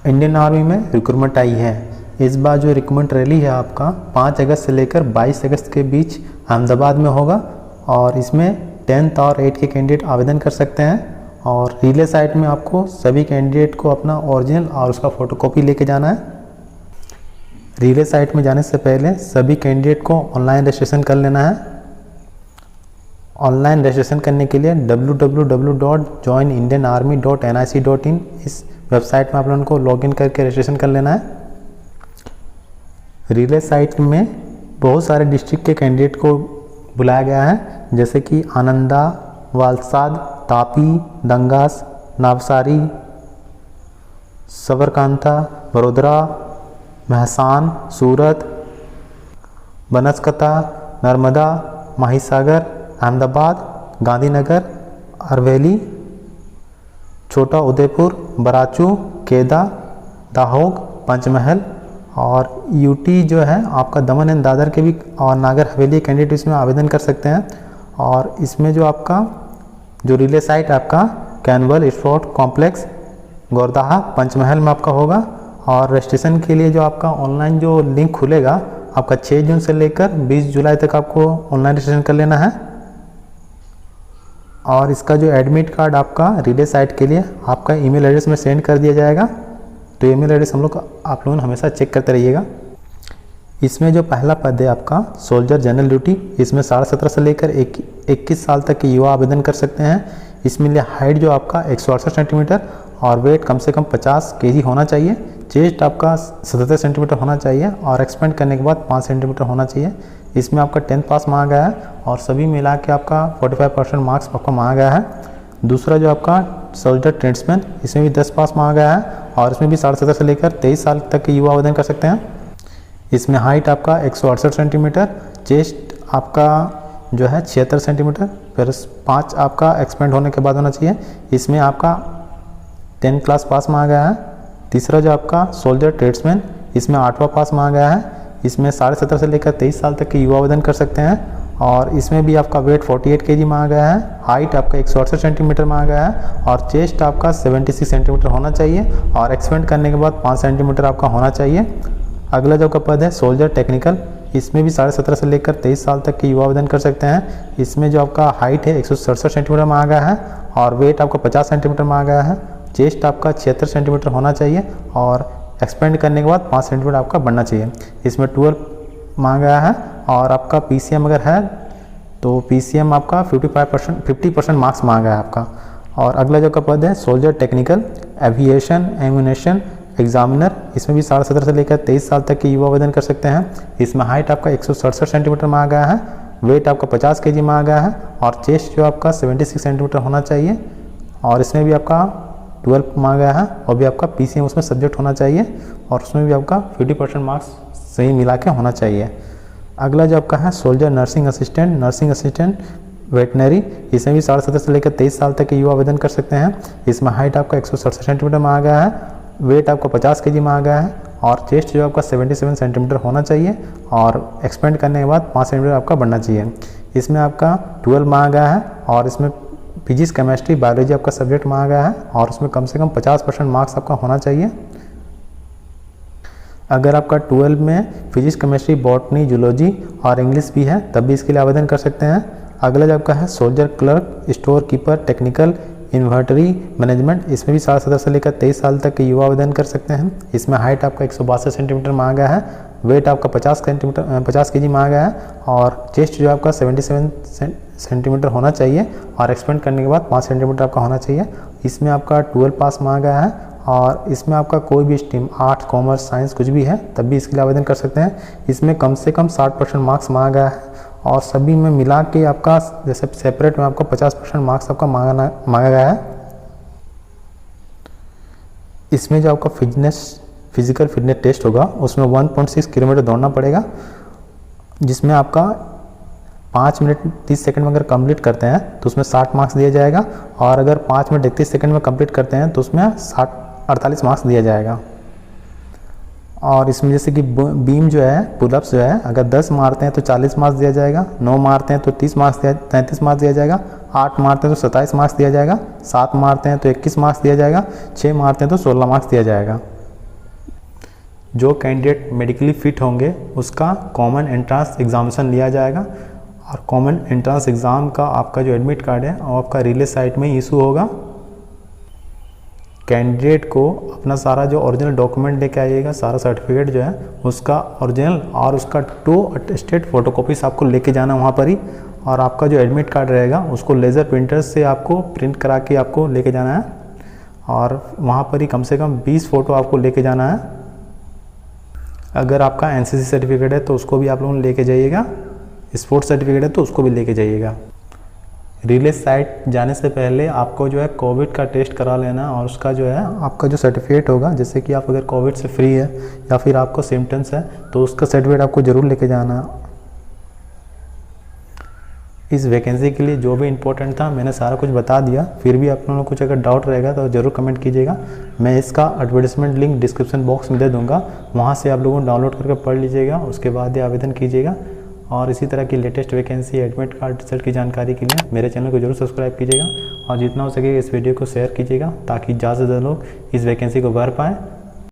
Indian army में recruitment आई है। इस बार जो रिक्रूटमेंट रैली है आपका 5 अगस्त से लेकर 22 अगस्त के बीच अहमदाबाद में होगा और इसमें 10th और 8th के कैंडिडेट आवेदन कर सकते हैं। और रिले साइट में आपको सभी कैंडिडेट को अपना ओरिजिनल और उसका फ़ोटोकॉपी लेके जाना है। रिले साइट में जाने से पहले सभी कैंडिडेट को ऑनलाइन रजिस्ट्रेशन कर लेना है। ऑनलाइन रजिस्ट्रेशन करने के लिए www.joinindianarmy.nic.in इस वेबसाइट में आप लोगों को लॉगिन करके रजिस्ट्रेशन कर लेना है। रिले साइट में बहुत सारे डिस्ट्रिक्ट के कैंडिडेट को बुलाया गया है, जैसे कि आनंदा, वालसाद, तापी, दंगास, नवसारी, सबरकांता, वडोदरा, महसान, सूरत, बनस्कता, नर्मदा, महिसागर, अहमदाबाद, गांधीनगर, अरवली, छोटा उदयपुर, बराचू, केदा, दाहोद, पंचमहल और यूटी जो है आपका दमन एंड दादर के भी और नागर हवेली कैंडिडेट इसमें आवेदन कर सकते हैं। और इसमें जो आपका जो रिले साइट आपका कैनवल स्पोर्ट कॉम्प्लेक्स गोरदाहा पंचमहल में आपका होगा। और रजिस्ट्रेशन के लिए जो आपका ऑनलाइन जो लिंक खुलेगा आपका 6 जून से लेकर 20 जुलाई तक आपको ऑनलाइन रजिस्ट्रेशन कर लेना है। और इसका जो एडमिट कार्ड आपका रिले साइट के लिए आपका ईमेल एड्रेस में सेंड कर दिया जाएगा। तो ईमेल एड्रेस आप लोग हमेशा चेक करते रहिएगा। इसमें जो पहला पद है आपका सोल्जर जनरल ड्यूटी, इसमें 17.5 से लेकर 21 साल तक के युवा आवेदन कर सकते हैं। इसमें लिए हाइट जो आपका 168 सेंटीमीटर और वेट कम से कम 50 kg होना चाहिए। चेस्ट आपका 77 सेंटीमीटर होना चाहिए और एक्सपेंड करने के बाद 5 सेंटीमीटर होना चाहिए। इसमें आपका 10th पास मांगा गया है और सभी मिला के आपका 45% मार्क्स आपका मांगा गया है। दूसरा जो आपका सोल्जर ट्रेड्समैन, इसमें भी 10 पास मांगा गया है और इसमें भी 17.5 से लेकर 23 साल तक के युवा आवेदन कर सकते हैं। इसमें हाइट आपका 168 सेंटीमीटर, चेस्ट आपका जो है 76 सेंटीमीटर, फिर 5 आपका एक्सपेंड होने के बाद होना चाहिए। इसमें आपका 10th क्लास पास मांगा गया है। तीसरा जो आपका सोल्जर ट्रेड्समैन, इसमें 8वां पास मांगा गया है। इसमें 17.5 से लेकर 23 साल तक के युवा आवेदन कर सकते हैं और इसमें भी आपका वेट 48 kg मांगा गया है। हाइट आपका 168 सेंटीमीटर मांगा गया है और चेस्ट आपका 76 सेंटीमीटर होना चाहिए और एक्सपेंड करने के बाद 5 सेंटीमीटर आपका होना चाहिए। अगला जो का पद है सोल्जर टेक्निकल, इसमें भी 17.5 से लेकर 23 साल तक के युवा आवेदन कर सकते हैं। इसमें जो आपका हाइट है 167 सेंटीमीटर मांगा गया है और वेट आपका 50 सेंटीमीटर मांगा गया है। चेस्ट आपका 76 सेंटीमीटर होना चाहिए और एक्सपेंड करने के बाद 5 सेंटीमीटर आपका बढ़ना चाहिए। इसमें 12 मांगा गया है और आपका पीसीएम अगर है तो पीसीएम आपका 50% मार्क्स मांगा है आपका। और अगला जो का पद है soldier technical aviation ammunition examiner, इसमें भी 17.5 से लेकर 23 साल तक के युवा आवेदन कर सकते हैं। इसमें हाइट आपका 167 सेंटीमीटर मांगा गया है, वेट आपका 50 kg मांगा गया है और चेस्ट जो आपका 76 सेंटीमीटर होना चाहिए और इसमें भी आपका 12 मांगा गया है और भी आपका पीसीएम उसमें सब्जेक्ट होना चाहिए और उसमें भी आपका 50% मार्क्स सही मिला के होना चाहिए। अगला जो आपका है सोल्जर नर्सिंग असिस्टेंट वेटनरी, इसमें भी 17.5 से लेकर 23 साल तक के युवा आवेदन कर सकते हैं। इसमें हाइट आपका 167 सेंटीमीटर मांगा गया है, वेट आपका 50 kg मांगा गया है और चेस्ट जो आपका 77 सेंटीमीटर होना चाहिए और एक्सपेंड करने के बाद 5 सेंटीमीटर आपका बढ़ना चाहिए। इसमें आपका 12 मांगा गया है और इसमें फिजिक्स केमिस्ट्री बायोलॉजी आपका सब्जेक्ट मांगा गया है और उसमें कम से कम 50% मार्क्स आपका होना चाहिए। अगर आपका 12 में फिजिक्स केमिस्ट्री बॉटनी जूलॉजी और इंग्लिश भी है तब भी इसके लिए आवेदन कर सकते हैं। अगला जो आपका है soldier clerk store keeper technical inventory management, इसमें भी 17.5 से लेकर 23 साल तक के युवा आवेदन कर सकते हैं। इसमें हाइट आपका 162 सेंटीमीटर मांगा गया है, वेट आपका 50 kg मांगा गया है और चेस्ट जो आपका 77 सेंटीमीटर होना चाहिए और एक्सपेंड करने के बाद 5 सेंटीमीटर आपका होना चाहिए। इसमें आपका 12 पास मांगा गया है और इसमें आपका कोई भी स्ट्रीम आर्ट्स कॉमर्स साइंस कुछ भी है तब भी इसके लिए आवेदन कर सकते हैं। इसमें कम से कम 60% मार्क्स मांगा गया है और सभी में मिला के आपका जैसे सेपरेट में आपका 50% मार्क्स आपका मांगा गया है। इसमें जो आपका फिजिकल फिटनेस टेस्ट होगा उसमें 1.6 किलोमीटर दौड़ना पड़ेगा, जिसमें आपका 5 मिनट 30 सेकंड में अगर कंप्लीट करते हैं तो उसमें 60 मार्क्स दिया जाएगा और अगर 5 मिनट 31 सेकंड में कंप्लीट करते हैं तो उसमें 48 मार्क्स दिया जाएगा। और इसमें जैसे कि बीम जो है पुलअप्स जो है अगर 10 मारते हैं तो 40 मार्क्स दिया जाएगा, 9 मारते हैं तो 33 मार्क्स दिया जाएगा, 8 मारते हैं तो 27 मार्क्स दिया जाएगा, 7 मारते हैं तो 21 मार्क्स दिया जाएगा, 6 मारते हैं तो 16 मार्क्स दिया जाएगा। जो कैंडिडेट मेडिकली फिट होंगे उसका कॉमन एंट्रेंस एग्जामिनेशन लिया जाएगा और कॉमन एंट्रेंस एग्ज़ाम का आपका जो एडमिट कार्ड है वो आपका रिले साइट में इशू होगा। कैंडिडेट को अपना सारा जो ओरिजिनल डॉक्यूमेंट लेके आइएगा, सारा सर्टिफिकेट जो है उसका ओरिजिनल और उसका 2 अटेस्टेड फोटोकॉपीज आपको लेके जाना वहाँ पर ही। और आपका जो एडमिट कार्ड रहेगा उसको लेज़र प्रिंटर से आपको प्रिंट करा के आपको लेके जाना है और वहाँ पर ही कम से कम 20 फ़ोटो आपको लेके जाना है। अगर आपका एनसीसी सर्टिफिकेट है तो उसको भी आप लोग लेके जाइएगा, स्पोर्ट्स सर्टिफिकेट है तो उसको भी लेके जाइएगा। रिले साइट जाने से पहले आपको जो है कोविड का टेस्ट करा लेना और उसका जो है आपका जो सर्टिफिकेट होगा, जैसे कि आप अगर कोविड से फ्री है या फिर आपको सिम्टम्स है तो उसका सर्टिफिकेट आपको ज़रूर लेके जाना। इस वैकेंसी के लिए जो भी इम्पोर्टेंट था मैंने सारा कुछ बता दिया। फिर भी आप लोगों को कुछ अगर डाउट रहेगा तो ज़रूर कमेंट कीजिएगा। मैं इसका एडवर्टाइजमेंट लिंक डिस्क्रिप्शन बॉक्स में दे दूँगा, वहाँ से आप लोगों को डाउनलोड करके पढ़ लीजिएगा, उसके बाद ही आवेदन कीजिएगा। और इसी तरह की latest vacancy admit card result की जानकारी के लिए मेरे चैनल को जरूर सब्सक्राइब कीजिएगा और जितना हो सके इस वीडियो को शेयर कीजिएगा ताकि ज़्यादा से ज़्यादा लोग इस वैकेंसी को भर पाएँ।